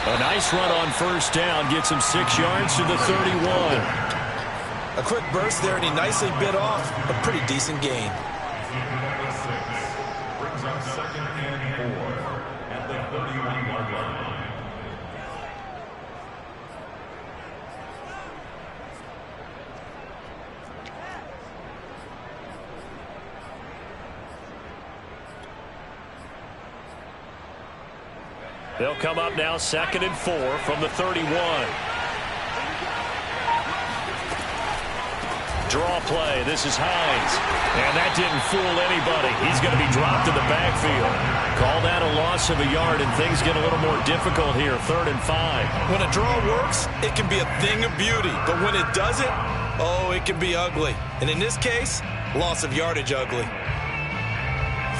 A nice run on first down gets him 6 yards to the 31. A quick burst there, and he nicely bit off a pretty decent gain. Brings up 2nd and 4 at the 31-yard line. They'll come up now 2nd and 4 from the 31. Draw play. This is Hines. And that didn't fool anybody. He's going to be dropped in the backfield. Called out a loss of a yard, and things get a little more difficult here. 3rd and 5. When a draw works, it can be a thing of beauty. But when it doesn't, oh, it can be ugly. And in this case, loss of yardage ugly.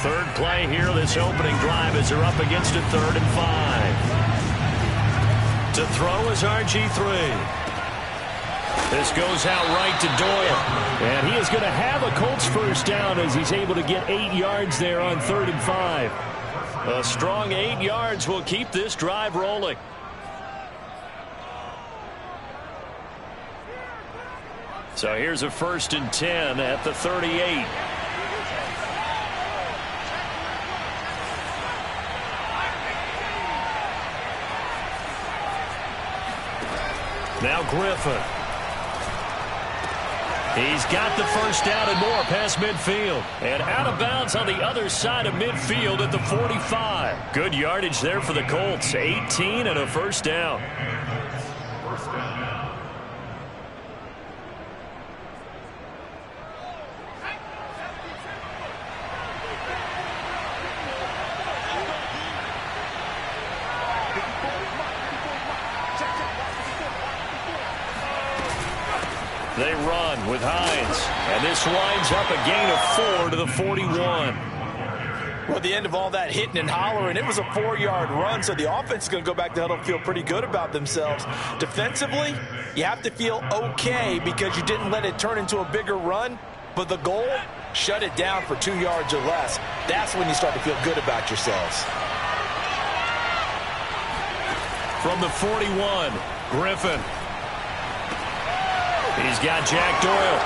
3rd play here, this opening drive, as they're up against it. 3rd and 5. To throw is RG3. This goes out right to Doyle. And he is going to have a Colts first down as he's able to get 8 yards there on 3rd and 5. A strong 8 yards will keep this drive rolling. So here's a 1st and 10 at the 38. Now Griffin. He's got the first down and more past midfield. And out of bounds on the other side of midfield at the 45. Good yardage there for the Colts. 18 and a first down. First down. They run with Hines. And this winds up a gain of 4 to the 41. Well, at the end of all that hitting and hollering, it was a 4-yard run, so the offense is going to go back to huddle and feel pretty good about themselves. Defensively, you have to feel okay because you didn't let it turn into a bigger run, but the goal, shut it down for 2 yards or less. That's when you start to feel good about yourselves. From the 41, Griffin. He's got Jack Doyle.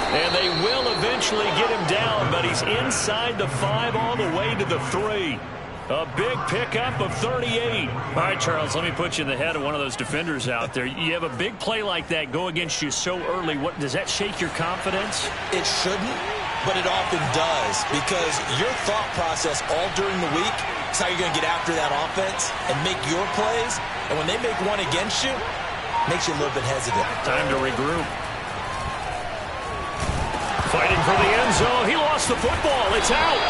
And they will eventually get him down, but he's inside the 5 all the way to the 3. A big pickup of 38. All right, Charles, let me put you in the head of one of those defenders out there. You have a big play like that go against you so early. What does that shake your confidence? It shouldn't, but it often does, because your thought process all during the week is how you're going to get after that offense and make your plays. And when they make one against you, it makes you a little bit hesitant. Time to regroup. Fighting for the end zone. He lost the football. It's out.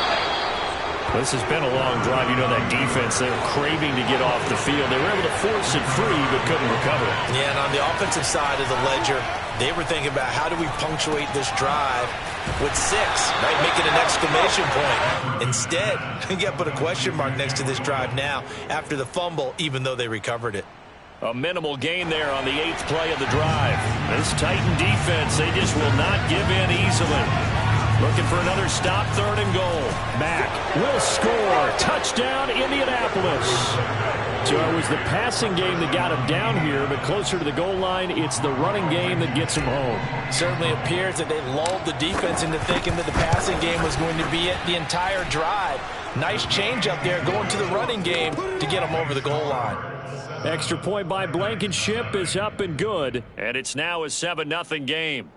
This has been a long drive. You know that defense, they were craving to get off the field. They were able to force it free, but couldn't recover it. Yeah, and on the offensive side of the ledger, they were thinking about how do we punctuate this drive with 6, right? Make it an exclamation point. Instead, you got to put a question mark next to this drive now after the fumble, even though they recovered it. A minimal gain there on the 8th play of the drive. This Titan defense, they just will not give in easily. Looking for another stop, 3rd and goal. Mack will score. Touchdown, Indianapolis. So it was the passing game that got him down here, but closer to the goal line, it's the running game that gets him home. Certainly appears that they lulled the defense into thinking that the passing game was going to be it the entire drive. Nice change up there going to the running game to get them over the goal line. Extra point by Blankenship is up and good, and it's now a 7-0 game.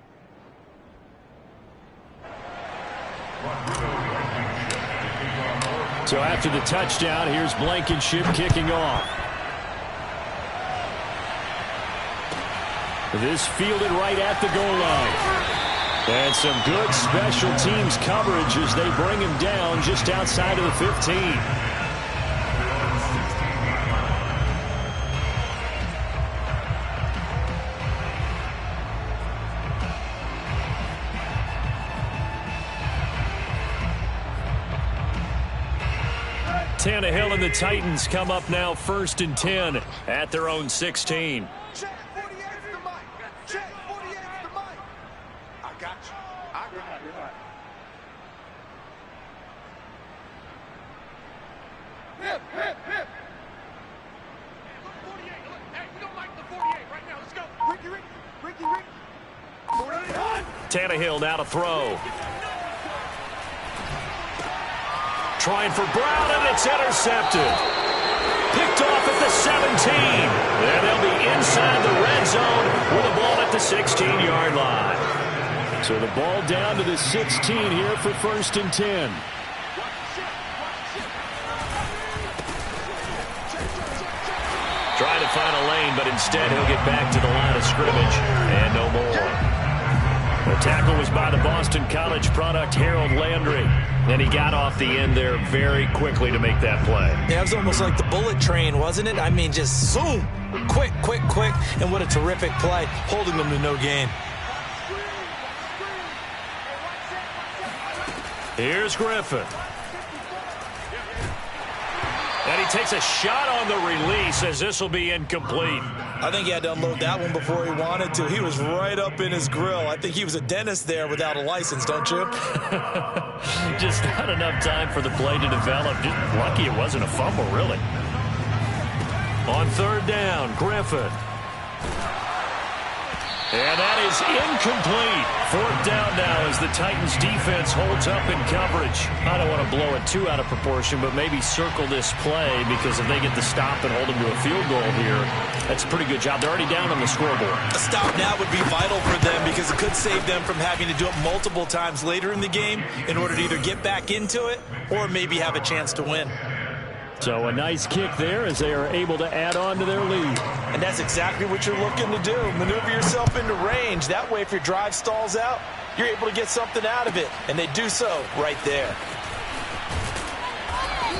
So after the touchdown, here's Blankenship kicking off. This fielded right at the goal line. And some good special teams coverage as they bring him down just outside of the 15. Tannehill and the Titans come up now 1st and 10 at their own 16. Check 48 the mic. Check 48 the mic. I got you. I got you. Hip, hip, hip. 48 Tannehill now to throw. Trying for Brown, and it's intercepted. Picked off at the 17. And they'll be inside the red zone with the ball at the 16-yard line. So the ball down to the 16 here for 1st and 10. Trying to find a lane, but instead he'll get back to the line of scrimmage. And no more. The tackle was by the Boston College product, Harold Landry. And he got off the end there very quickly to make that play. Yeah, it was almost like the bullet train, wasn't it? I mean, just zoom. Quick, quick, quick. And what a terrific play, holding them to no gain. Here's Griffin. And he takes a shot on the release as this will be incomplete. I think he had to unload that one before he wanted to. He was right up in his grill. I think he was a dentist there without a license, don't you? Just not enough time for the play to develop. Just lucky it wasn't a fumble, really. On 3rd down, Griffin. And that is incomplete. 4th down now as the Titans defense holds up in coverage. I don't want to blow it too out of proportion, but maybe circle this play because if they get the stop and hold them to a field goal here, that's a pretty good job. They're already down on the scoreboard. A stop now would be vital for them because it could save them from having to do it multiple times later in the game in order to either get back into it or maybe have a chance to win. So a nice kick there as they are able to add on to their lead. And that's exactly what you're looking to do. Maneuver yourself into range. That way, if your drive stalls out, you're able to get something out of it. And they do so right there.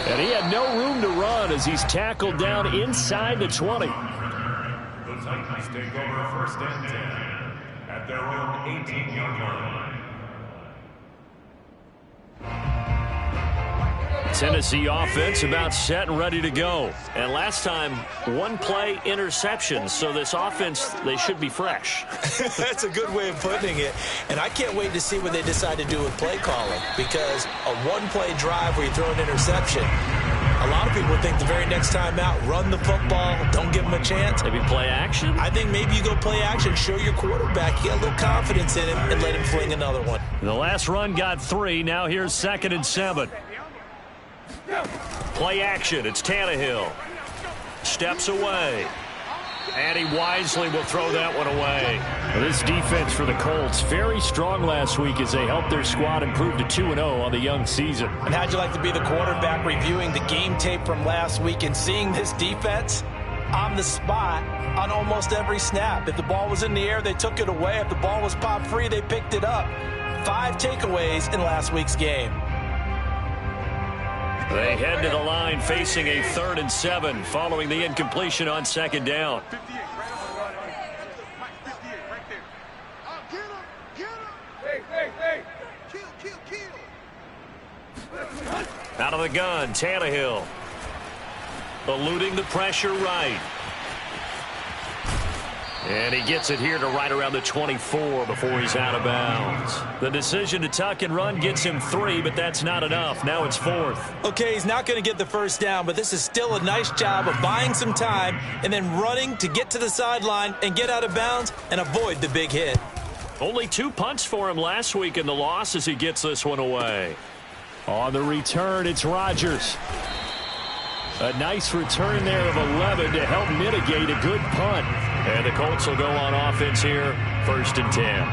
And he had no room to run as he's tackled down inside the 20. The Titans take over 1st and 10 at their own 18-yard line. Tennessee offense about set and ready to go. And last time, 1 play interception. So this offense, they should be fresh. That's a good way of putting it. And I can't wait to see what they decide to do with play calling. Because a 1-play drive where you throw an interception, a lot of people think the very next time out, run the football, don't give them a chance. Maybe play action? I think maybe you go play action, show your quarterback, you get a little confidence in him, and let him fling another one. The last run got 3. Now here's 2nd and 7. Play action. It's Tannehill. Steps away. And he wisely will throw that one away. Well, this defense for the Colts, very strong last week as they helped their squad improve to 2-0 on the young season. And how'd you like to be the quarterback reviewing the game tape from last week and seeing this defense on the spot on almost every snap? If the ball was in the air, they took it away. If the ball was popped free, they picked it up. 5 takeaways in last week's game. They head to the line facing a 3rd and 7 following the incompletion on 2nd down. 58, Mike 58, right there. Get him, get him. Hey. Kill. Out of the gun, Tannehill. Eluding the pressure right. And he gets it here to right around the 24 before he's out of bounds. The decision to tuck and run gets him 3, but that's not enough. Now it's 4th. Okay, he's not going to get the 1st down, but this is still a nice job of buying some time and then running to get to the sideline and get out of bounds and avoid the big hit. Only 2 punts for him last week in the loss as he gets this one away. On the return, it's Rodgers. A nice return there of 11 to help mitigate a good punt. And the Colts will go on offense here, 1st and 10.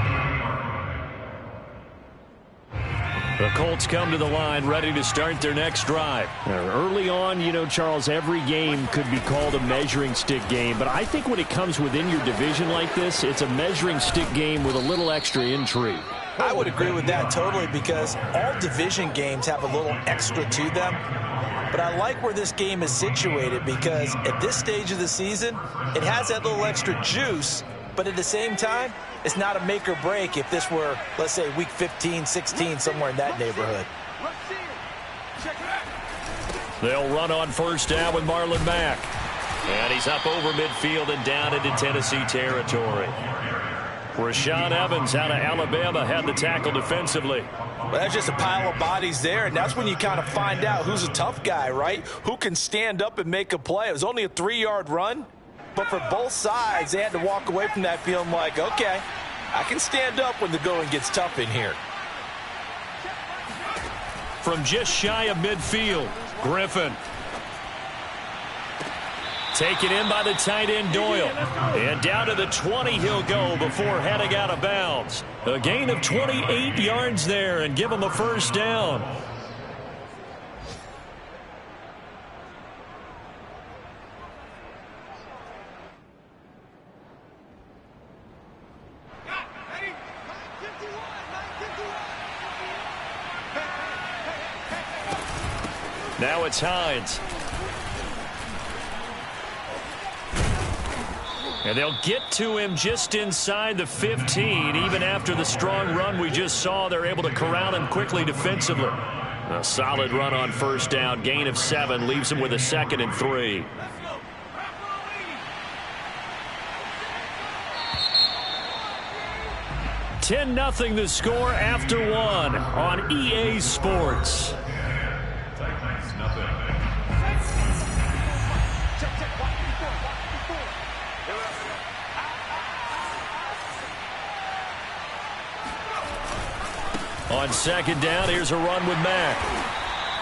The Colts come to the line ready to start their next drive. Now, early on, you know, Charles, every game could be called a measuring stick game. But I think when it comes within your division like this, it's a measuring stick game with a little extra intrigue. I would agree with that totally because all division games have a little extra to them. But I like where this game is situated because at this stage of the season, it has that little extra juice, but at the same time, it's not a make or break if this were, let's say, week 15, 16, somewhere in that neighborhood. They'll run on 1st down with Marlon Mack. And he's up over midfield and down into Tennessee territory. Rashaan Evans out of Alabama had the tackle defensively. Well, that's just a pile of bodies there, and that's when you kind of find out who's a tough guy, right? Who can stand up and make a play. It was only a 3-yard run, but for both sides, they had to walk away from that feeling like, okay, I can stand up when the going gets tough in here. From just shy of midfield, Griffin. Taken in by the tight end, Doyle. And down to the 20 he'll go before heading out of bounds. A gain of 28 yards there and give him a first down. Now it's Hines. And they'll get to him just inside the 15. Even after the strong run we just saw, they're able to corral him quickly defensively. A solid run on first down. Gain of 7 leaves him with a 2nd and 3. (10-0) the score after 1 on EA Sports. Titans, nothing. On second down, here's a run with Mack.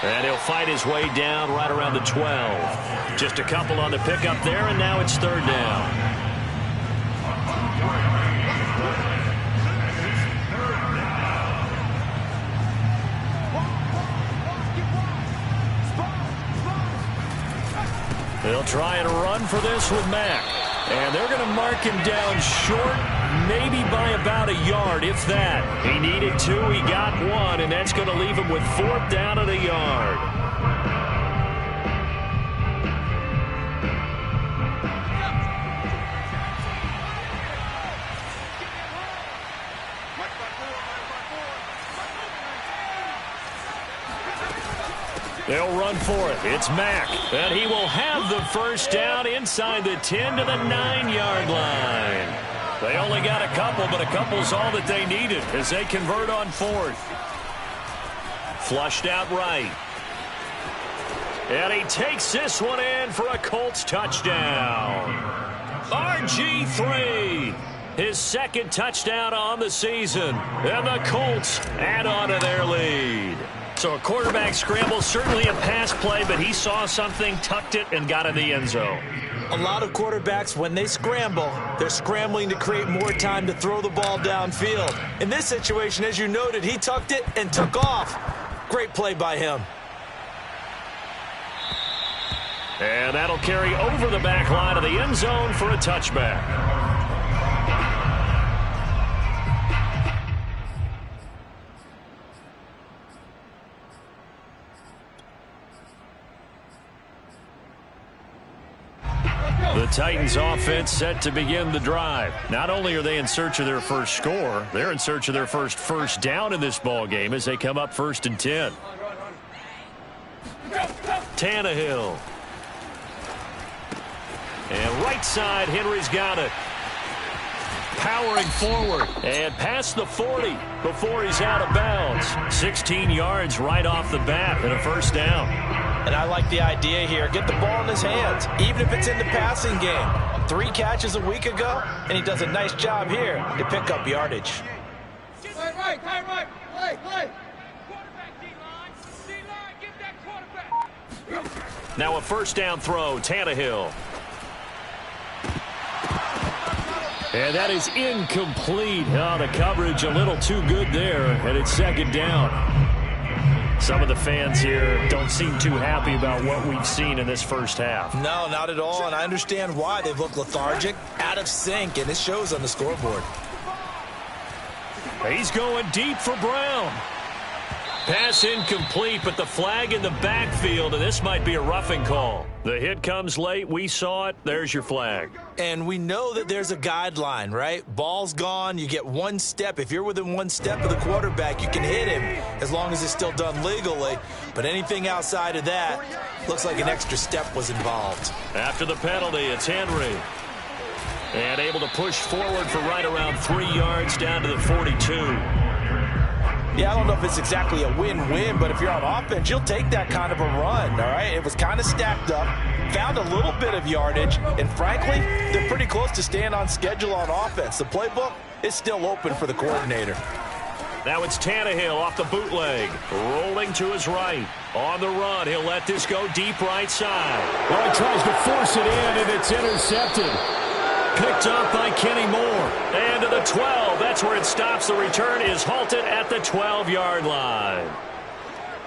And he'll fight his way down right around the 12. Just a couple on the pickup there, and now it's third down. They'll try and run for this with Mack. And they're going to mark him down short, maybe by about a yard, if that. He needed 2, he got 1, and that's going to leave him with 4th down at a yard. They'll run for it. It's Mack. And he will have the first down inside the 10 to the 9-yard line. They only got a couple, but a couple's all that they needed as they convert on 4th. Flushed out right. And he takes this one in for a Colts touchdown. RG3. His 2nd touchdown on the season. And the Colts add on to their lead. So a quarterback scramble, certainly a pass play, but he saw something, tucked it, and got in the end zone. A lot of quarterbacks, when they scramble, they're scrambling to create more time to throw the ball downfield. In this situation, as you noted, he tucked it and took off. Great play by him. And that'll carry over the back line of the end zone for a touchback. The Titans offense set to begin the drive. Not only are they in search of their first score, they're in search of their first down in this ball game as they come up 1st and 10. Tannehill. And right side, Henry's got it. Powering forward and past the 40 before he's out of bounds. 16 yards right off the bat and a first down. And I like the idea here. Get the ball in his hands, even if it's in the passing game. 3 catches a week ago, and he does a nice job here to pick up yardage. Right. Play. Quarterback, D-line. D-line, get that quarterback. Now a first down throw, Tannehill. And that is incomplete. Oh, the coverage a little too good there, and it's 2nd down. Some of the fans here don't seem too happy about what we've seen in this first half. No, not at all, and I understand why. They've looked lethargic, out of sync, and it shows on the scoreboard. He's going deep for Brown. Pass incomplete, but the flag in the backfield, and this might be a roughing call. The hit comes late. We saw it. There's your flag. And we know that there's a guideline, right? Ball's gone. You get 1 step. If you're within 1 step of the quarterback, you can hit him as long as it's still done legally. But anything outside of that, looks like an extra step was involved. After the penalty, it's Henry. And able to push forward for right around 3 yards down to the 42. Yeah, I don't know if it's exactly a win-win, but if you're on offense, you'll take that kind of a run, all right? It was kind of stacked up, found a little bit of yardage, and frankly, they're pretty close to staying on schedule on offense. The playbook is still open for the coordinator. Now it's Tannehill off the bootleg, rolling to his right. On the run, he'll let this go deep right side. Well, he tries to force it in, and it's intercepted. Picked up by Kenny Moore. And to the 12. That's where it stops. The return is halted at the 12-yard line.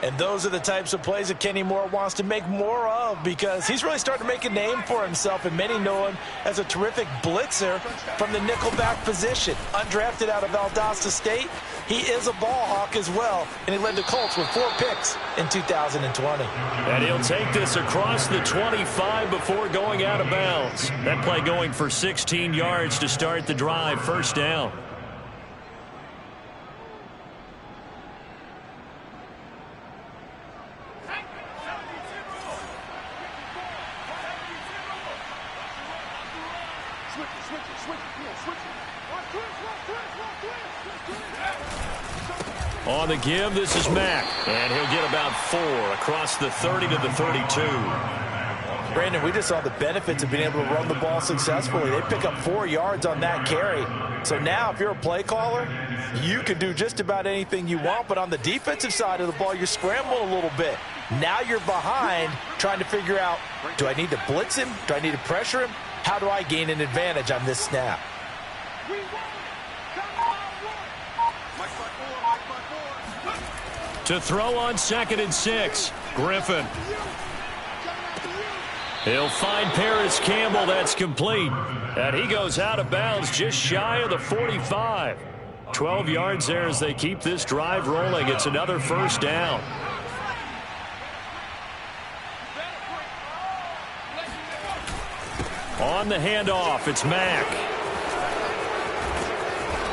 And those are the types of plays that Kenny Moore wants to make more of, because he's really starting to make a name for himself, and many know him as a terrific blitzer from the nickelback position. Undrafted out of Valdosta State, he is a ball hawk as well, and he led the Colts with 4 picks in 2020. And he'll take this across the 25 before going out of bounds. That play going for 16 yards to start the drive, first down. On the give, this is Mack. And he'll get about 4 across the 30 to the 32. Brandon, we just saw the benefits of being able to run the ball successfully. They pick up 4 yards on that carry. So now if you're a play caller, you can do just about anything you want. But on the defensive side of the ball, you're scrambling a little bit. Now you're behind trying to figure out, do I need to blitz him? Do I need to pressure him? How do I gain an advantage on this snap? To throw on 2nd and 6. Griffin. He'll find Paris Campbell. That's complete. And he goes out of bounds just shy of the 45. 12 yards there as they keep this drive rolling. It's another first down. On the handoff, it's Mack.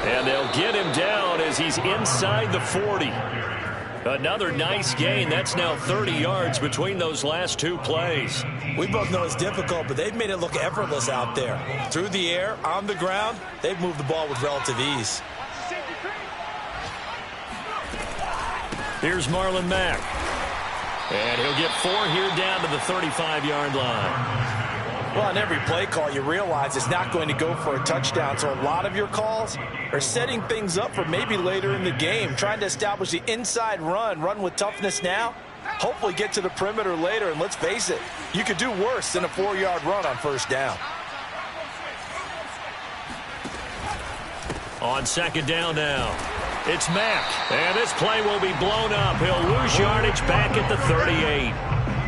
And they'll get him down as he's inside the 40. Another nice gain. That's now 30 yards between those last 2 plays. We both know it's difficult, but they've made it look effortless out there. Through the air, on the ground, they've moved the ball with relative ease. Here's Marlon Mack. And he'll get 4 here down to the 35-yard line. Well, on every play call, you realize it's not going to go for a touchdown. So a lot of your calls are setting things up for maybe later in the game, trying to establish the inside run with toughness now, hopefully get to the perimeter later. And let's face it, you could do worse than a 4-yard run on first down. On 2nd down now, it's Mack. And this play will be blown up. He'll lose yardage back at the 38.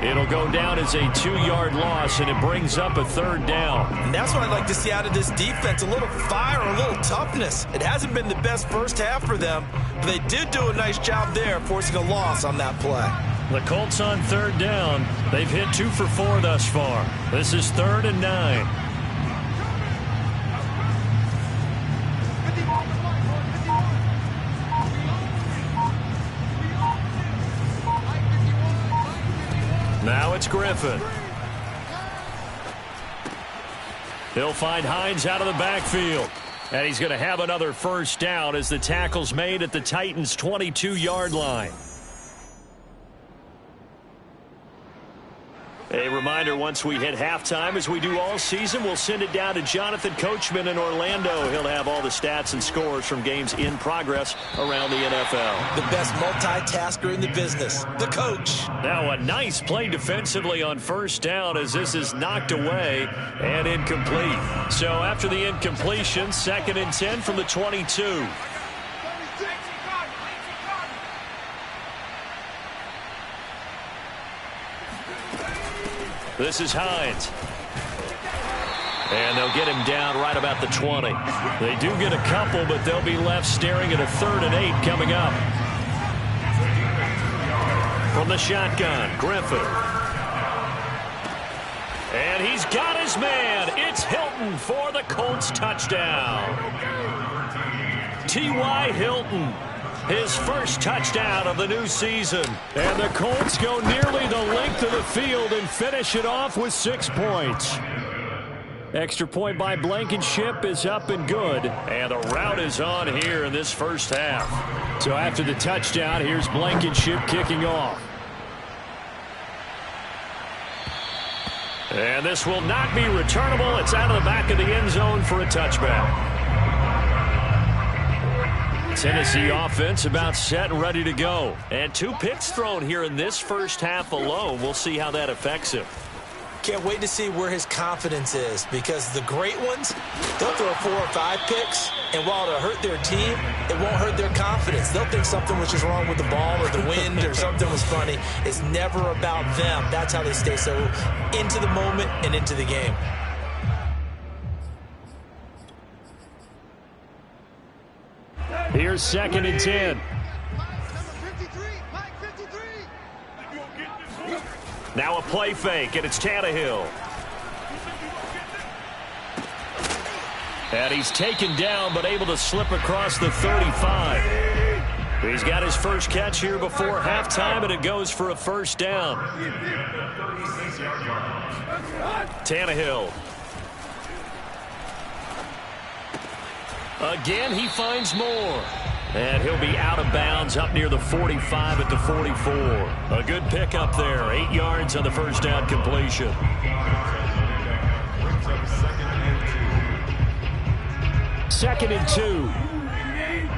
It'll go down as a 2-yard loss, and it brings up a 3rd down. And that's what I'd like to see out of this defense, a little fire, a little toughness. It hasn't been the best first half for them, but they did do a nice job there, forcing a loss on that play. The Colts on 3rd down. They've hit 2 for 4 thus far. This is 3rd and 9. Now it's Griffin. He'll find Hines out of the backfield. And he's going to have another first down as the tackle's made at the Titans' 22-yard line. A reminder, once we hit halftime, as we do all season, we'll send it down to Jonathan Coachman in Orlando. He'll have all the stats and scores from games in progress around the NFL. The best multitasker in the business, the coach. Now a nice play defensively on first down as this is knocked away and incomplete. So after the incompletion, 2nd and 10 from the 22. This is Hines. And they'll get him down right about the 20. They do get a couple, but they'll be left staring at a 3rd and 8 coming up. From the shotgun, Griffin. And he's got his man. It's Hilton for the Colts touchdown. T.Y. Hilton. His first touchdown of the new season. And the Colts go nearly the length of the field and finish it off with 6 points. Extra point by Blankenship is up and good. And the route is on here in this first half. So after the touchdown, here's Blankenship kicking off. And this will not be returnable. It's out of the back of the end zone for a touchback. Tennessee offense about set and ready to go. And 2 picks thrown here in this first half alone. We'll see how that affects him. Can't wait to see where his confidence is, because the great ones, they'll throw 4 or 5 picks, and while it'll hurt their team, it won't hurt their confidence. They'll think something was just wrong with the ball or the wind or something was funny. It's never about them. That's how they stay so into the moment and into the game. Here's 2nd and 10. Now a play fake, and it's Tannehill. And he's taken down, but able to slip across the 35. He's got his first catch here before halftime, and it goes for a first down. Tannehill. Again, he finds more. And he'll be out of bounds up near the 45 at the 44. A good pickup there. 8 yards on the first down completion. Second and 2. Hey,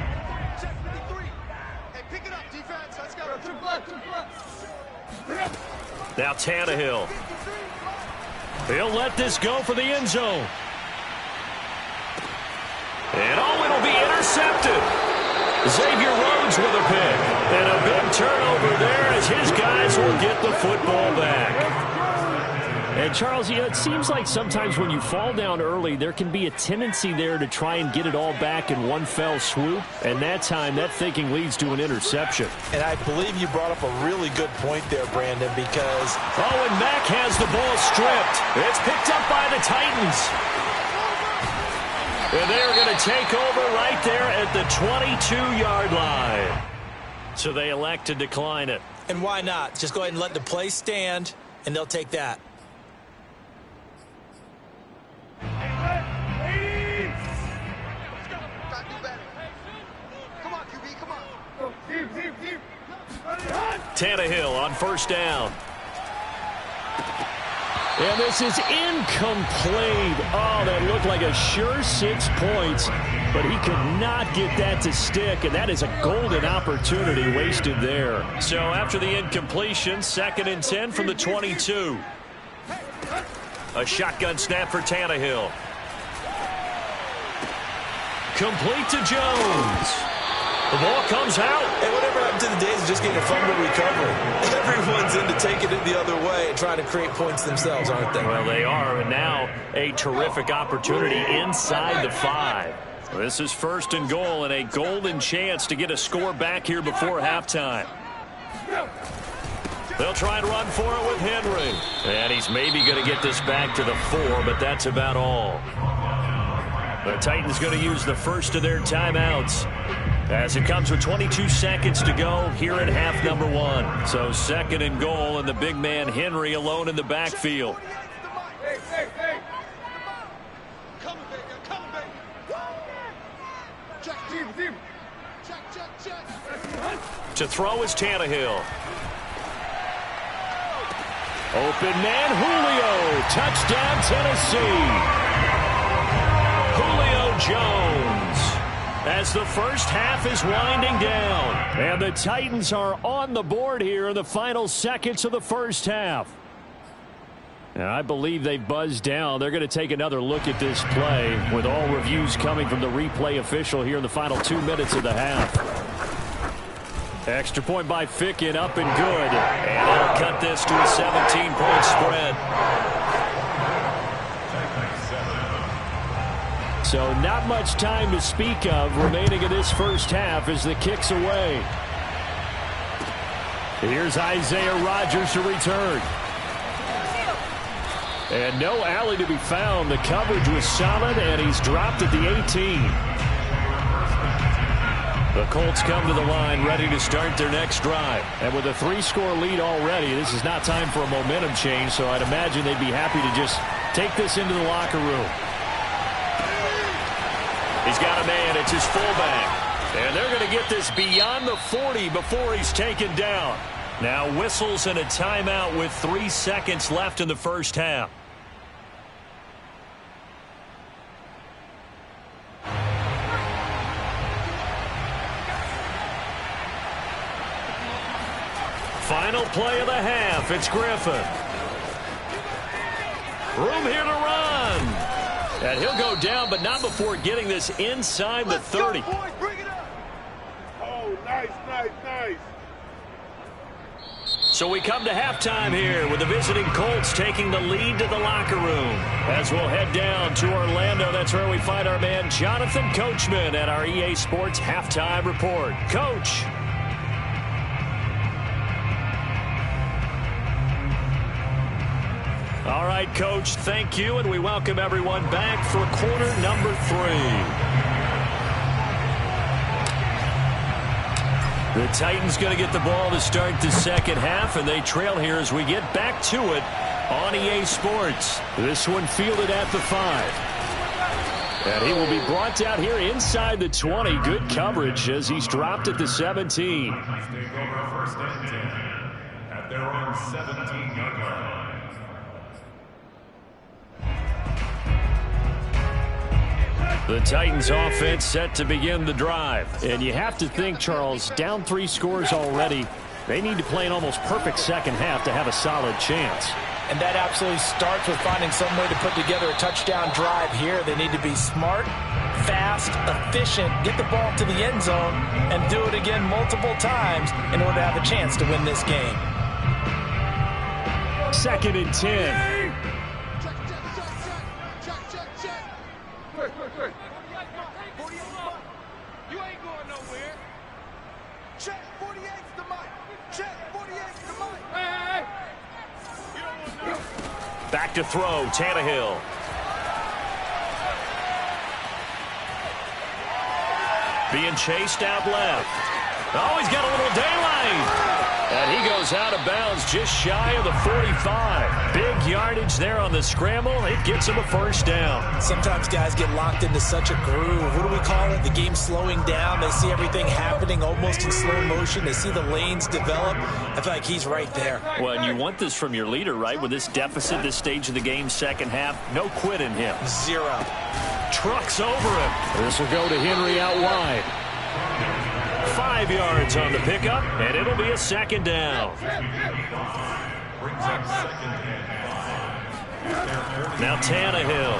pick it up, defense. Let's go. Now Tannehill. He'll let this go for the end zone. And it'll be intercepted. Xavier Rhodes with a pick. And a big turnover there as his guys will get the football back. And, Charles, it seems like sometimes when you fall down early, there can be a tendency there to try and get it all back in one fell swoop. And that time, that thinking leads to an interception. And I believe you brought up a really good point there, Brandon, because... Oh, and Mack has the ball stripped. It's picked up by the Titans. And they're going to take over right there at the 22-yard line. So they elect to decline it. And why not? Just go ahead and let the play stand, and they'll take that. Tannehill on first down. And this is incomplete. Oh, that looked like a sure 6 points, but he could not get that to stick, and that is a golden opportunity wasted there. So after the incompletion, 2nd and 10 from the 22. A shotgun snap for Tannehill. Complete to Jones. The ball comes out. And whatever happened to the days of just getting a fumble recovery? Everyone's into taking it the other way and trying to create points themselves, aren't they? Well, they are, and now a terrific opportunity inside the 5. This is 1st and goal and a golden chance to get a score back here before halftime. They'll try and run for it with Henry. And he's maybe going to get this back to the 4, but that's about all. The Titans going to use the first of their timeouts as it comes with 22 seconds to go here in half number 1. So 2nd and goal, and the big man Henry alone in the backfield. Hey. Coming, baby. I'm coming, baby. Check. To throw is Tannehill. Open man, Julio. Touchdown, Tennessee. Julio Jones. As the first half is winding down. And the Titans are on the board here in the final seconds of the first half. And I believe they've buzzed down. They're going to take another look at this play with all reviews coming from the replay official here in the final 2 minutes of the half. Extra point by Ficken, up and good. And that'll cut this to a 17-point spread. So not much time to speak of remaining in this first half as the kick's away. Here's Isaiah Rodgers to return. And no alley to be found. The coverage was solid, and he's dropped at the 18. The Colts come to the line ready to start their next drive. And with a 3-score lead already, this is not time for a momentum change, so I'd imagine they'd be happy to just take this into the locker room. He's got a man. It's his fullback. And they're going to get this beyond the 40 before he's taken down. Now whistles and a timeout with 3 seconds left in the first half. Final play of the half. It's Griffin. Room here to run. And he'll go down, but not before getting this inside the 30. Go, boys, bring it up. Oh, nice. So we come to halftime here with the visiting Colts taking the lead to the locker room. As we'll head down to Orlando, that's where we find our man Jonathan Coachman at our EA Sports Halftime Report. Coach. All right, Coach, thank you, and we welcome everyone back for quarter number 3. The Titans going to get the ball to start the second half, and they trail here as we get back to it on EA Sports. This one fielded at the 5. And he will be brought down here inside the 20. Good coverage as he's dropped at the 17. Take over first and 10 at their own 17-yard line. The Titans offense set to begin the drive. And you have to think, Charles, down 3 scores already. They need to play an almost perfect second half to have a solid chance. And that absolutely starts with finding some way to put together a touchdown drive here. They need to be smart, fast, efficient, get the ball to the end zone, and do it again multiple times in order to have a chance to win this game. 2nd and 10. Check. You ain't going nowhere. Check, 48's the mic. Check, 48's the mic. Hey. You don't want to. Back to throw, Tannehill. Being chased out left. Oh, he's got a little daylight. And he goes out of bounds just shy of the 45. Big yardage there on the scramble. It gets him a first down. Sometimes guys get locked into such a groove. What do we call it? The game slowing down. They see everything happening almost in slow motion. They see the lanes develop. I feel like he's right there. Well, and you want this from your leader, right? With this deficit, this stage of the game, second half, no quit in him. 0. Trucks over him. This will go to Henry out wide. 5 yards on the pickup, and it'll be a second down. Brings up second and 5. Now Tannehill.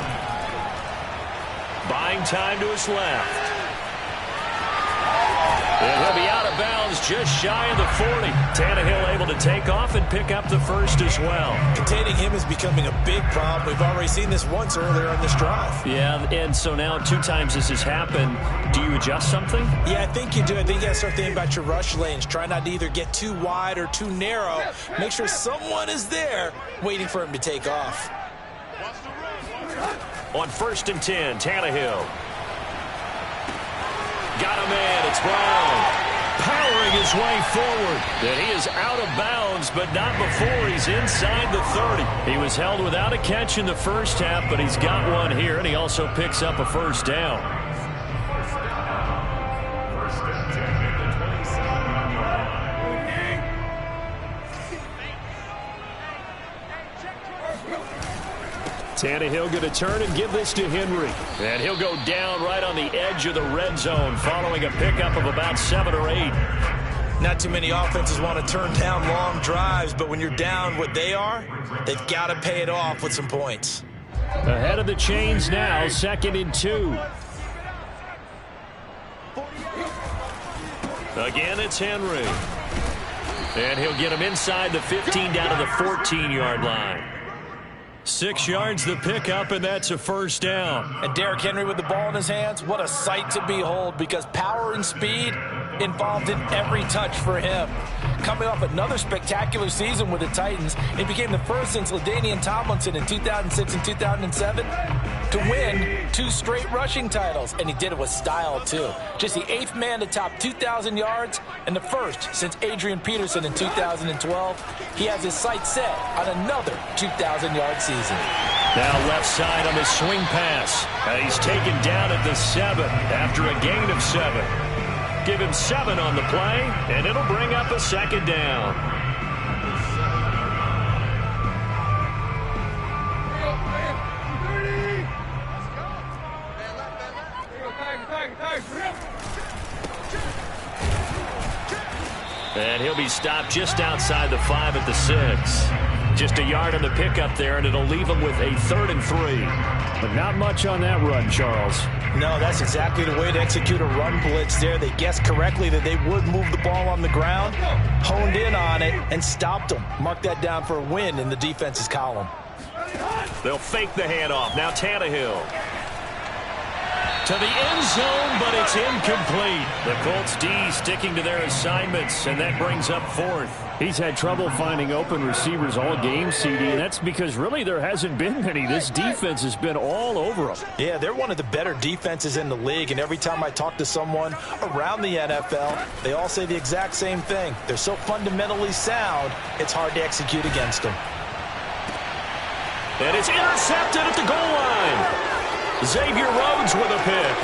Buying time to his left. And he'll be out of bounds just shy of the 40. Tannehill able to take off and pick up the first as well. Containing him is becoming a big problem. We've already seen this once earlier on this drive. Yeah, and so now 2 times this has happened. Do you adjust something? Yeah, I think you do. I think you got to start thinking about your rush lanes. Try not to either get too wide or too narrow. Make sure someone is there waiting for him to take off. On 1st and 10, Tannehill. Got a man, it's Brown. Powering his way forward. And he is out of bounds, but not before he's inside the 30. He was held without a catch in the first half, but he's got one here, and he also picks up a first down. First and 10 at the 27-yard line. Tannehill going to turn and give this to Henry. And he'll go down right on the edge of the red zone following a pickup of about 7 or 8. Not too many offenses want to turn down long drives, but when you're down what they are, they've got to pay it off with some points. Ahead of the chains now, 2nd and 2. Again, it's Henry. And he'll get him inside the 15 down to the 14-yard line. 6 yards the pickup, and that's a first down. And Derrick Henry with the ball in his hands, what a sight to behold, because power and speed involved in every touch for him. Coming off another spectacular season with the Titans, he became the first since LaDainian Tomlinson in 2006 and 2007 to win 2 straight rushing titles, and he did it with style too. Just the 8th man to top 2,000 yards and the first since Adrian Peterson in 2012. He has his sights set on another 2,000-yard season. Now left side on the swing pass. He's taken down at the 7 after a gain of 7. Give him 7 on the play, and it'll bring up a second down. And he'll be stopped just outside the 5 at the 6. Just a yard on the pickup there, and it'll leave him with a 3rd and 3. But not much on that run, Charles. No, that's exactly the way to execute a run blitz there. They guessed correctly that they would move the ball on the ground, honed in on it, and stopped them. Mark that down for a win in the defense's column. They'll fake the handoff. Now Tannehill. To the end zone, but it's incomplete. The Colts D sticking to their assignments, and that brings up 4th. He's had trouble finding open receivers all game, CD, and that's because really there hasn't been many. This defense has been all over them. Yeah, they're one of the better defenses in the league, and every time I talk to someone around the NFL, they all say the exact same thing. They're so fundamentally sound, it's hard to execute against them. And it's intercepted at the goal line. Xavier Rhodes with a pick.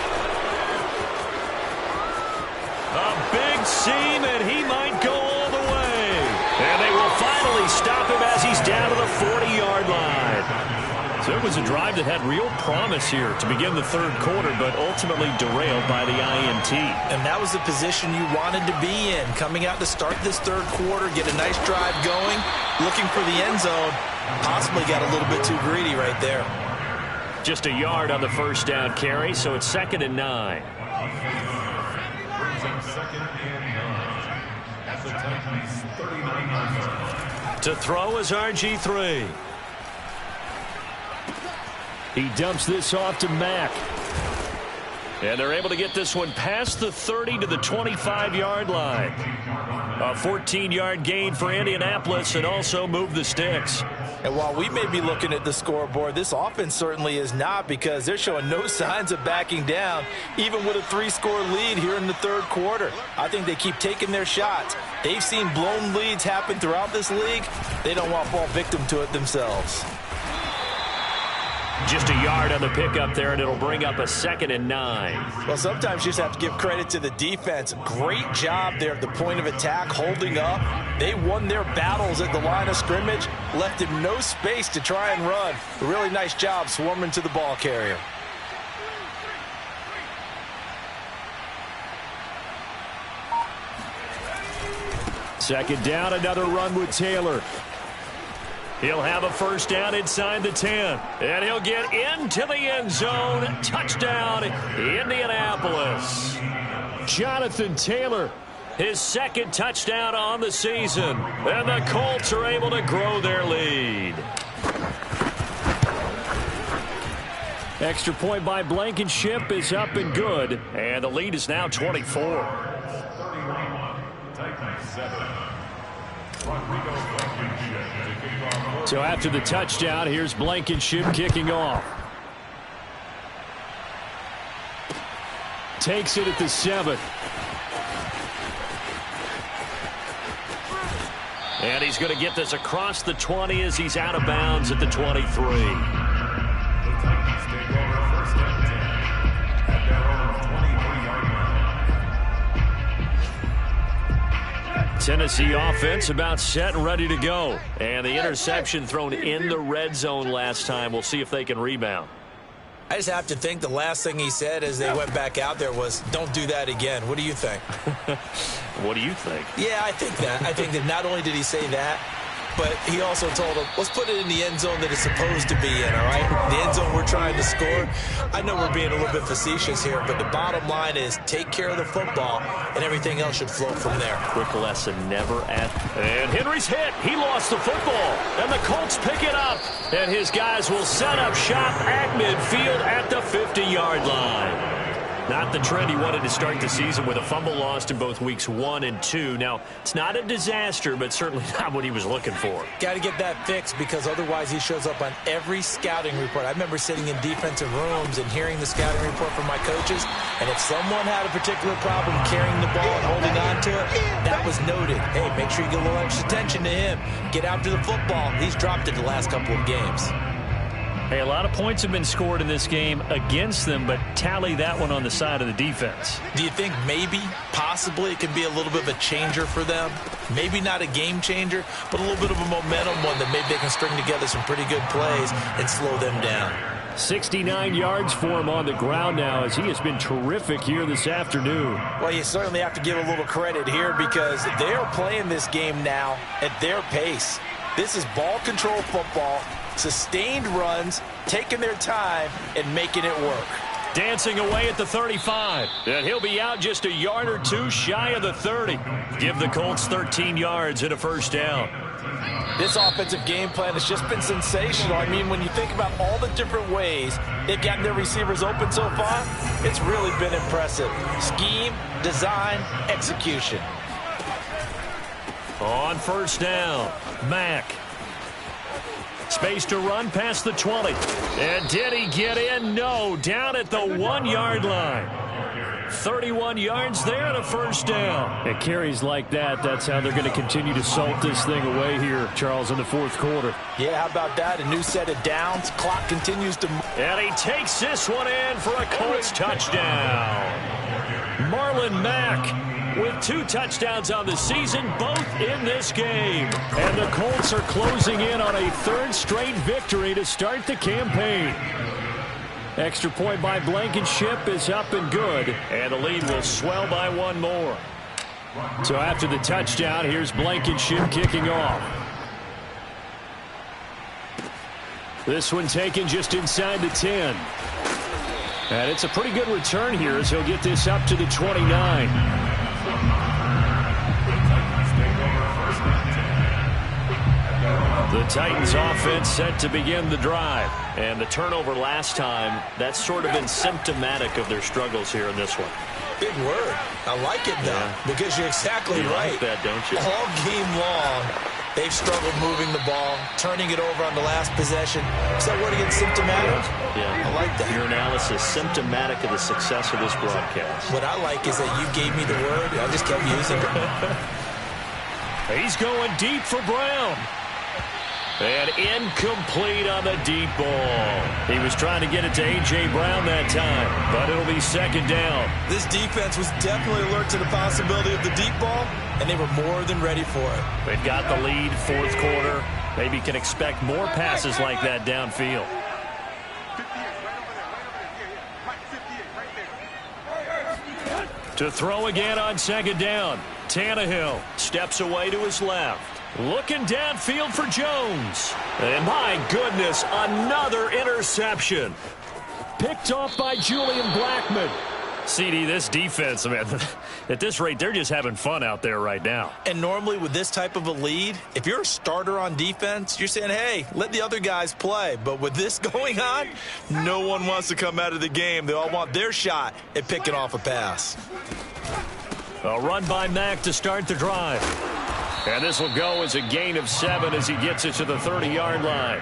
A big seam, and he might go all the way. And they will finally stop him as he's down to the 40-yard line. So it was a drive that had real promise here to begin the 3rd quarter, but ultimately derailed by the INT. And that was the position you wanted to be in, coming out to start this 3rd quarter, get a nice drive going, looking for the end zone. Possibly got a little bit too greedy right there. Just a yard on the 1st down carry, so it's 2nd and 9. Brings up 2nd and 9. At the Titans' 39-yard line. To throw is RG3. He dumps this off to Mack. And they're able to get this one past the 30 to the 25-yard line. A 14-yard gain for Indianapolis, and also move the sticks. And while we may be looking at the scoreboard, this offense certainly is not, because they're showing no signs of backing down, even with a 3-score lead here in the 3rd quarter. I think they keep taking their shots. They've seen blown leads happen throughout this league. They don't want to fall victim to it themselves. Just a yard on the pickup there, and it'll bring up a 2nd and 9. Well, sometimes you just have to give credit to the defense. Great job there at the point of attack, holding up. They won their battles at the line of scrimmage, left him no space to try and run. A really nice job swarming to the ball carrier. Second down, another run with Taylor. He'll have a 1st down inside the 10. And he'll get into the end zone. Touchdown, Indianapolis. Jonathan Taylor. His 2nd touchdown on the season. And the Colts are able to grow their lead. Extra point by Blankenship is up and good. And the lead is now 24. 31, Titans 7. Rodrigo Blankenship to kick off. So after the touchdown, here's Blankenship kicking off. Takes it at the 7. And he's going to get this across the 20 as he's out of bounds at the 23. The Titans take over 1st and 10 at their own 23-yard line. Tennessee offense about set and ready to go. And the interception thrown in the red zone last time. We'll see if they can rebound. I just have to think the last thing he said as they went back out there was, don't do that again. What do you think? What do you think? Yeah, I think that. I think that not only did he say that, but he also told him, let's put it in the end zone that it's supposed to be in, all right? The end zone we're trying to score. I know we're being a little bit facetious here, but the bottom line is take care of the football, and everything else should flow from there. Quick lesson, never at. And Henry's hit. He lost the football. And the Colts pick it up. And his guys will set up shop at midfield at the 50-yard line. Not the trend he wanted to start the season with a fumble lost in both weeks 1 and 2. Now, it's not a disaster, but certainly not what he was looking for. Got to get that fixed, because otherwise he shows up on every scouting report. I remember sitting in defensive rooms and hearing the scouting report from my coaches, and if someone had a particular problem carrying the ball and holding on to it, that was noted. Hey, make sure you get a little extra attention to him. Get after the football. He's dropped it the last couple of games. Hey, a lot of points have been scored in this game against them, but tally that one on the side of the defense. Do you think maybe, possibly, it could be a little bit of a changer for them? Maybe not a game changer, but a little bit of a momentum one that maybe they can string together some pretty good plays and slow them down. 69 yards for him on the ground now as he has been terrific here this afternoon. Well, you certainly have to give a little credit here because they are playing this game now at their pace. This is ball control football, sustained runs, taking their time, and making it work. Dancing away at the 35. And he'll be out just a yard or two shy of the 30. Give the Colts 13 yards and a first down. This offensive game plan has just been sensational. I mean, when you think about all the different ways they've gotten their receivers open so far, it's really been impressive. Scheme, design, execution. On first down, Mack. Space to run past the 20. And did he get in? No, down at the 1-yard line. 31 yards there and a first down. It carries like that. That's how they're going to continue to salt this thing away here, Charles, in the fourth quarter. Yeah, how about that? A new set of downs. Clock continues to move. And he takes this one in for a Colts touchdown. Marlon Mack with 2 touchdowns on the season, both in this game. And the Colts are closing in on a 3rd straight victory to start the campaign. Extra point by Blankenship is up and good, and the lead will swell by 1 more. So after the touchdown, here's Blankenship kicking off. This one taken just inside the 10. And it's a pretty good return here as he'll get this up to the 29. The Titans offense set to begin the drive. And the turnover last time, that's sort of been symptomatic of their struggles here in this one. Big word. I like it, though, because you're exactly right. Like that, don't you? All game long, they've struggled moving the ball, turning it over on the last possession. Is that word again, symptomatic? Yeah. I like that. Your analysis, symptomatic of the success of this broadcast. What I like is that you gave me the word, and I just kept using it. He's going deep for Brown. And incomplete on the deep ball. He was trying to get it to A.J. Brown that time, but it'll be second down. This defense was definitely alert to the possibility of the deep ball, and they were more than ready for it. They've got the lead, fourth quarter. Maybe can expect more passes like that downfield. To throw again on second down. Tannehill steps away to his left. Looking downfield for Jones. And my goodness, another interception. Picked off by Julian Blackmon. CD, this defense, man, at this rate, they're just having fun out there right now. And normally with this type of a lead, if you're a starter on defense, you're saying, hey, let the other guys play. But with this going on, no one wants to come out of the game. They all want their shot at picking off a pass. A run by Mack to start the drive. And this will go as a gain of 7 as he gets it to the 30-yard line.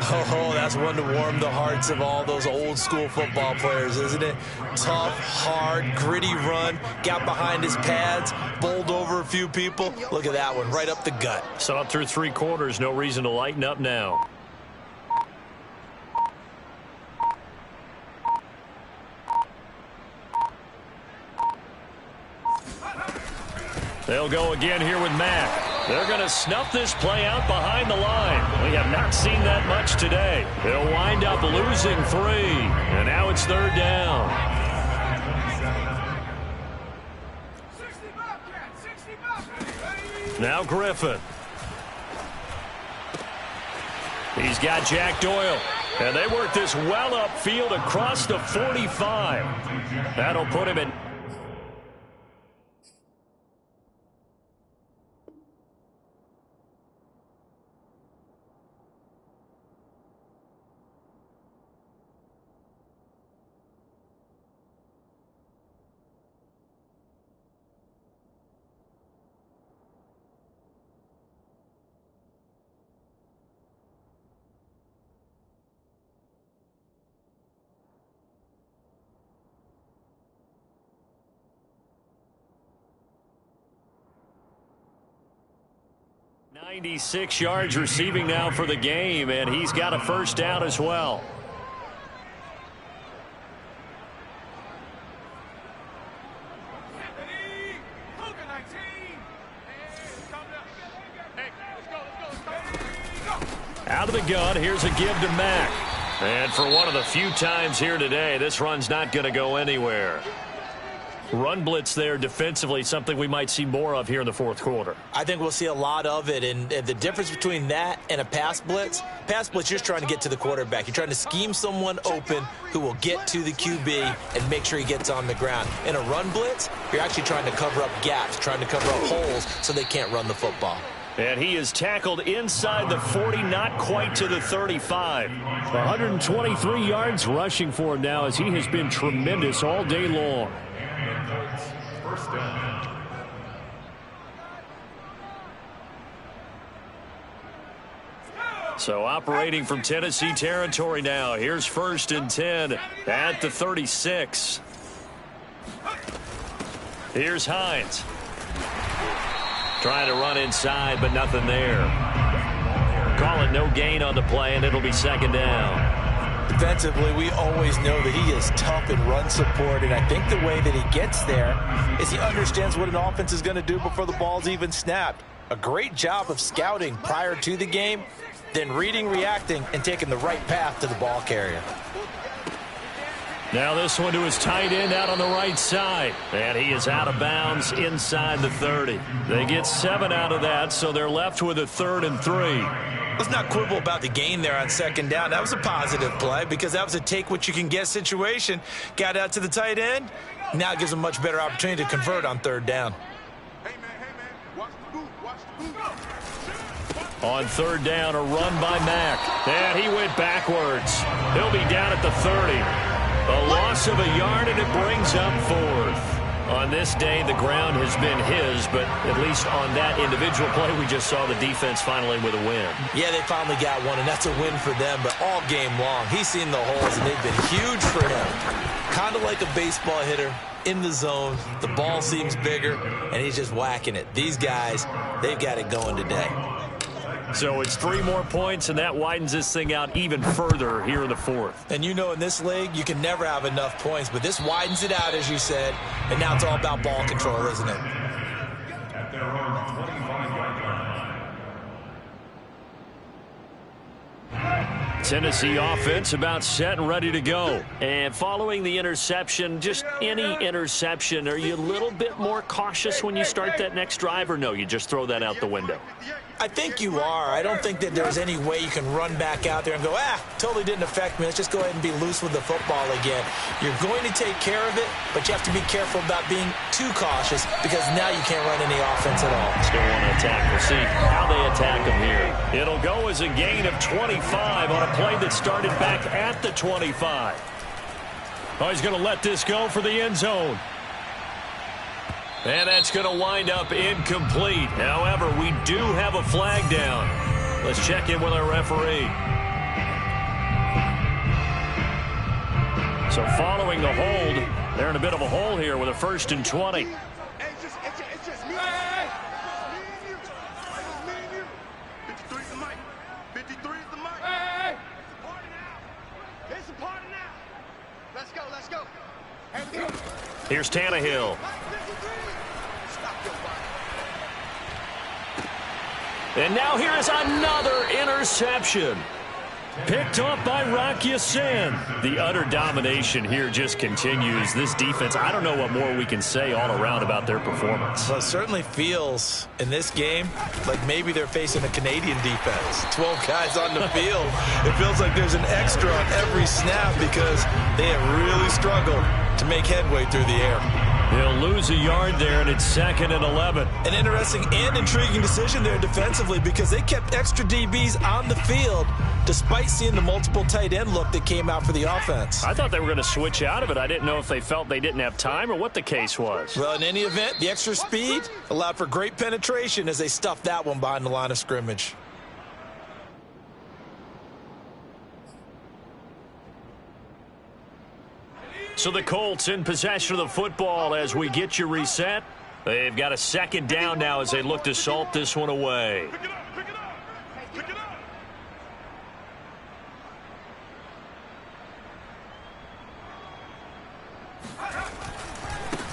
Oh, that's one to warm the hearts of all those old-school football players, isn't it? Tough, hard, gritty run, got behind his pads, bowled over a few people. Look at that one, right up the gut. Saw it through 3 quarters, no reason to lighten up now. They'll go again here with Mack. They're going to snuff this play out behind the line. We have not seen that much today. They'll wind up losing 3. And now it's third down. Now Griffin. He's got Jack Doyle. And they work this well upfield across the 45. That'll put him in. 96 yards receiving now for the game, and he's got a first down as well. Out of the gun, here's a give to Mack. And for one of the few times here today, this run's not going to go anywhere. Run blitz there defensively, something we might see more of here in the fourth quarter. I think we'll see a lot of it, and the difference between that and a pass blitz, you're just trying to get to the quarterback. You're trying to scheme someone open who will get to the QB and make sure he gets on the ground. In a run blitz, you're actually trying to cover up gaps, trying to cover up holes so they can't run the football. And he is tackled inside the 40, not quite to the 35. 123 yards rushing for him now as he has been tremendous all day long. First down. So operating from Tennessee territory now. Here's 1st and 10 at the 36. Here's Hines. Trying to run inside, but nothing there. Call it no gain on the play, and it'll be 2nd down. Defensively, we always know that he is tough in run support, and I think the way that he gets there is he understands what an offense is going to do before the ball's even snapped. A great job of scouting prior to the game, then reading, reacting, and taking the right path to the ball carrier. Now this one to his tight end out on the right side. And he is out of bounds inside the 30. They get 7 out of that, so they're left with a 3rd and 3. Let's not quibble about the gain there on 2nd down. That was a positive play because that was a take-what-you-can-get situation. Got out to the tight end. Now it gives him a much better opportunity to convert on 3rd down. Hey, man, watch the boot, watch the boot. On 3rd down, a run by Mack. And he went backwards. He'll be down at the 30. A loss of a yard, and it brings up 4th. On this day, the ground has been his, but at least on that individual play, we just saw the defense finally with a win. Yeah, they finally got one, and that's a win for them, but all game long, he's seen the holes, and they've been huge for him. Kind of like a baseball hitter in the zone. The ball seems bigger, and he's just whacking it. These guys, they've got it going today. So it's 3 more points, and that widens this thing out even further here in the 4th. And you know in this league, you can never have enough points, but this widens it out, as you said, and now it's all about ball control, isn't it? At their own 25-yard line. Tennessee offense about set and ready to go. And following the interception, just any interception, are you a little bit more cautious when you start that next drive, or no, you just throw that out the window? I think you are. I don't think that there's any way you can run back out there and go, totally didn't affect me. Let's just go ahead and be loose with the football again. You're going to take care of it, but you have to be careful about being too cautious because now you can't run any offense at all. Still want to attack. We'll see how they attack them here. It'll go as a gain of 25 on a play that started back at the 25. Oh, he's going to let this go for the end zone. And that's going to wind up incomplete. However, we do have a flag down. Let's check in with our referee. So following the hold, they're in a bit of a hole here with a 1st and 20. Hey, it's just me. Hey, me and you. It's me and you. 53's the mic. 53's the mic. Hey. It's a party now. Let's go. Here's Tannehill. And now here is another interception. Picked off by Rock Ya-Sin. The utter domination here just continues. This defense, I don't know what more we can say all around about their performance. Well, it certainly feels in this game like maybe they're facing a Canadian defense. 12 guys on the field. It feels like there's an extra on every snap because they have really struggled to make headway through the air. They'll lose a yard there, and it's 2nd and 11. An interesting and intriguing decision there defensively because they kept extra DBs on the field despite seeing the multiple tight end look that came out for the offense. I thought they were going to switch out of it. I didn't know if they felt they didn't have time or what the case was. Well, in any event, the extra speed allowed for great penetration as they stuffed that one behind the line of scrimmage. So the Colts in possession of the football as we get you reset. They've got a second down now as they look to salt this one away. Pick it up, pick it up, pick it up.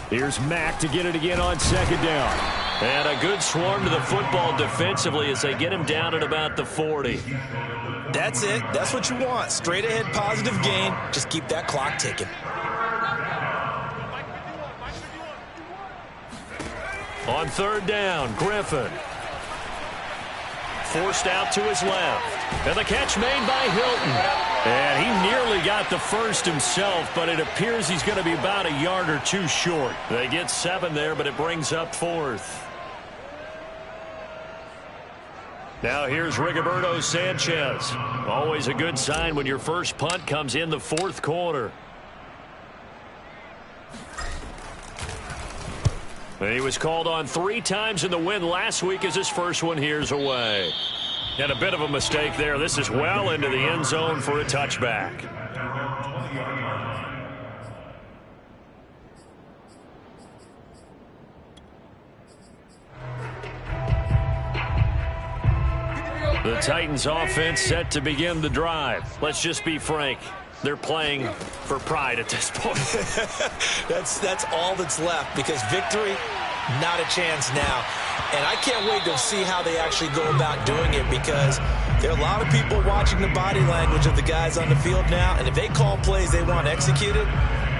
Here's Mack to get it again on second down. And a good swarm to the football defensively as they get him down at about the 40. That's it. That's what you want. Straight ahead positive gain. Just keep that clock ticking. On third down, Griffin. Forced out to his left. And the catch made by Hilton. And he nearly got the first himself, but it appears he's going to be about a yard or two short. They get 7 there, but it brings up 4th. Now here's Rigoberto Sanchez. Always a good sign when your first punt comes in the 4th quarter. He was called on 3 times in the win last week as his first one here's away. And a bit of a mistake there. This is well into the end zone for a touchback. The Titans offense set to begin the drive. Let's just be frank. They're playing for pride at this point. That's all that's left, because victory, not a chance now. And I can't wait to see how they actually go about doing it, because there are a lot of people watching the body language of the guys on the field now, and if they call plays they want executed,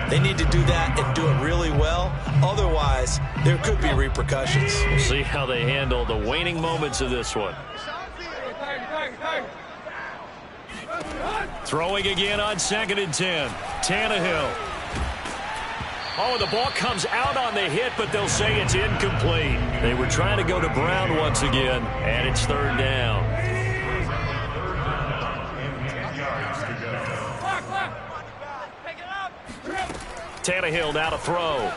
they need to do that and do it really well. Otherwise, there could be repercussions. We'll see how they handle the waning moments of this one. Throwing again on 2nd and 10. Tannehill. Oh, the ball comes out on the hit, but they'll say it's incomplete. They were trying to go to Brown once again, and it's 3rd down. Tannehill now to throw.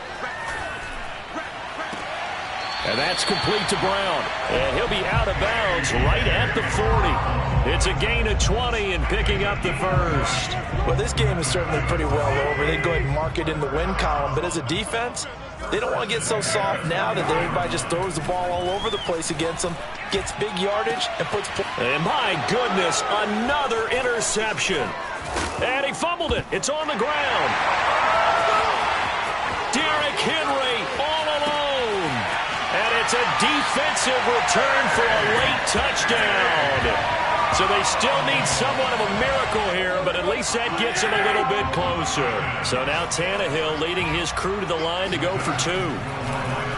And that's complete to Brown. And he'll be out of bounds right at the 40. It's a gain of 20 and picking up the first. Well, this game is certainly pretty well over. They go ahead and mark it in the win column. But as a defense, they don't want to get so soft now that everybody just throws the ball all over the place against them, gets big yardage, and puts... And my goodness, another interception. And he fumbled it. It's on the ground. Derrick Henry all alone. And it's a defensive return for a late touchdown. So they still need somewhat of a miracle here, but at least that gets them a little bit closer. So now Tannehill leading his crew to the line to go for 2.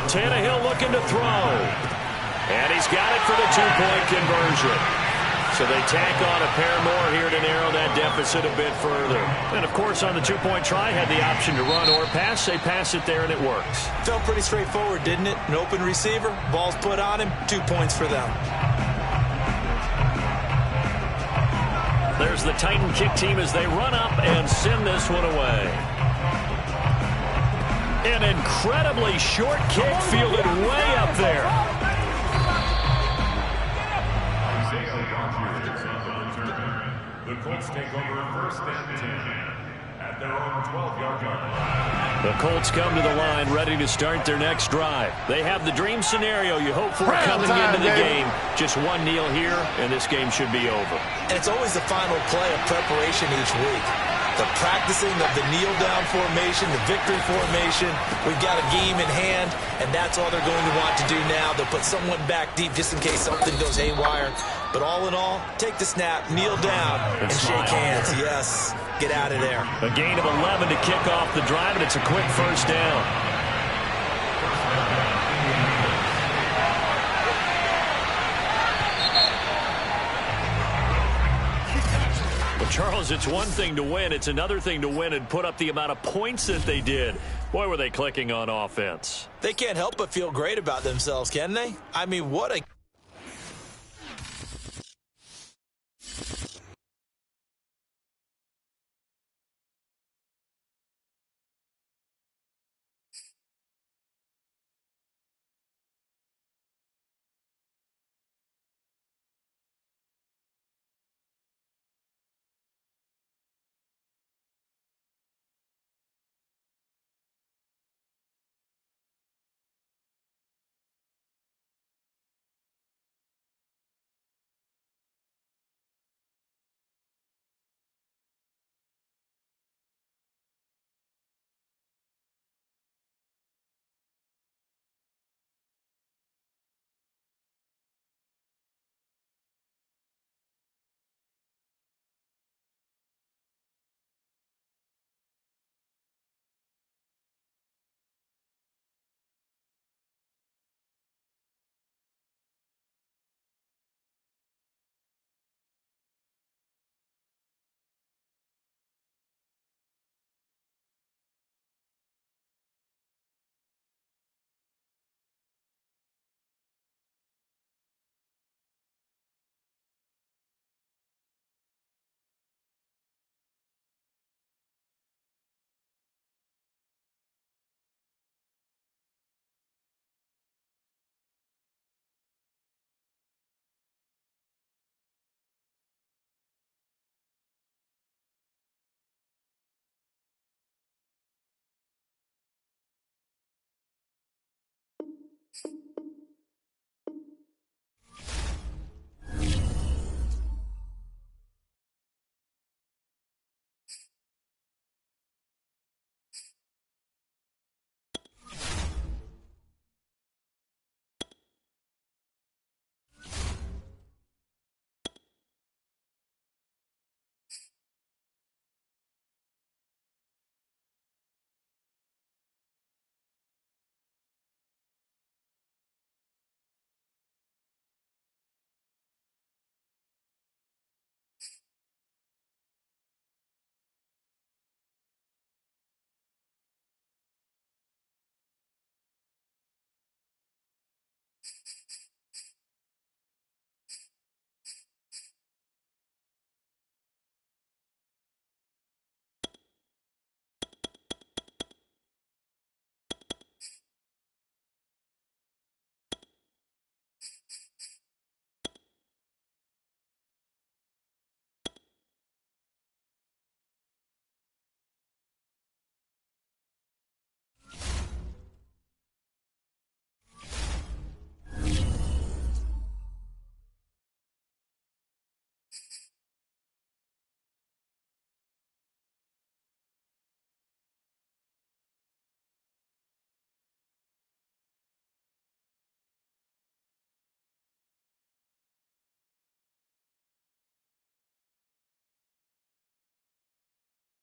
Tannehill looking to throw. And he's got it for the 2-point conversion. So they tack on a pair more here to narrow that deficit a bit further. And, of course, on the 2-point try, had the option to run or pass. They pass it there, and it works. Felt pretty straightforward, didn't it? An open receiver, ball's put on him, 2 points for them. There's the Titan kick team as they run up and send this one away. An incredibly short kick fielded way up there. The Colts take over 1st and 10 at their own 12-yard line. The Colts come to the line ready to start their next drive. They have the dream scenario you hope for coming into the game. Just one kneel here, and this game should be over. And it's always the final play of preparation each week. The practicing of the kneel-down formation, the victory formation. We've got a game in hand, and that's all they're going to want to do now. They'll put someone back deep just in case something goes haywire. But all in all, take the snap, kneel down, and shake hands. Yes, get out of there. A gain of 11 to kick off the drive, and it's a quick first down. Well, Charles, it's one thing to win. It's another thing to win and put up the amount of points that they did. Boy, were they clicking on offense. They can't help but feel great about themselves, can they? I mean, what a...